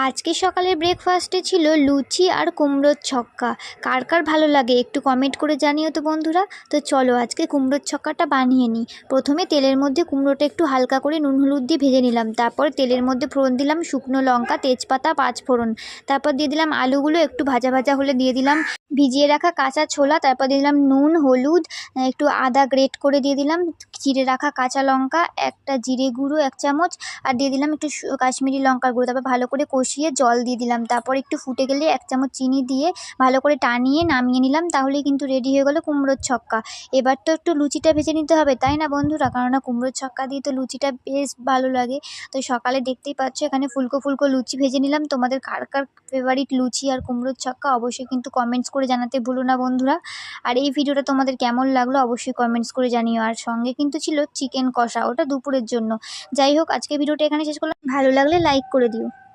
আজকে সকালের ব্রেকফাস্টে ছিল লুচি আর কুমড়োর ছক্কা। কার কার ভালো লাগে একটু কমেন্ট করে জানিও তো বন্ধুরা। তো চলো আজকে কুমড়োর ছক্কাটা বানিয়ে নিই। প্রথমে তেলের মধ্যে কুমড়োটা একটু হালকা করে নুন হলুদ দিয়ে ভেজে নিলাম। তারপর তেলের মধ্যে ফোড়ন দিলাম শুকনো লঙ্কা, তেজপাতা, পাঁচ ফোড়ন। তারপর দিয়ে দিলাম আলুগুলো, একটু ভাজা ভাজা হলে দিয়ে দিলাম ভিজিয়ে রাখা কাঁচা ছোলা। তারপর দিয়ে দিলাম নুন, হলুদ, একটু আদা গ্রেট করে দিয়ে দিলাম, চিড়ে রাখা কাঁচা লঙ্কা, একটা জিরে গুঁড়ো 1 চামচ, আর দিয়ে দিলাম একটু কাশ্মীরি লঙ্কার গুঁড়ো। তারপর ভালো করে কষিয়ে জল দিয়ে দিলাম। তারপর একটু ফুটে গেলে 1 চামচ চিনি দিয়ে ভালো করে টানিয়ে নামিয়ে নিলাম। তাহলেই কিন্তু রেডি হয়ে গেল কুমড়োর ছক্কা। এবার তো একটু লুচিটা ভেজে নিতে হবে, তাই না বন্ধুরা? কেননা কুমড়োর ছক্কা দিয়ে তো লুচিটা বেশ ভালো লাগে। তো সকালে দেখতেই পাচ্ছ এখানে ফুলকো ফুলকো লুচি ভেজে নিলাম। তোমাদের কার কার ফেভারিট লুচি আর কুমড়োর ছক্কা অবশ্যই কিন্তু কমেন্টস করে জানাতে ভুলো না বন্ধুরা। আর এই ভিডিওটা তোমাদের কেমন লাগলো অবশ্যই কমেন্টস করে জানিও। আর সঙ্গে কিন্তু ছিল চিকেন কষা, ওটা দুপুরের জন্য। যাই হোক, আজকে ভিডিওটা এখানে শেষ করলাম। ভালো লাগলে লাইক করে দিও।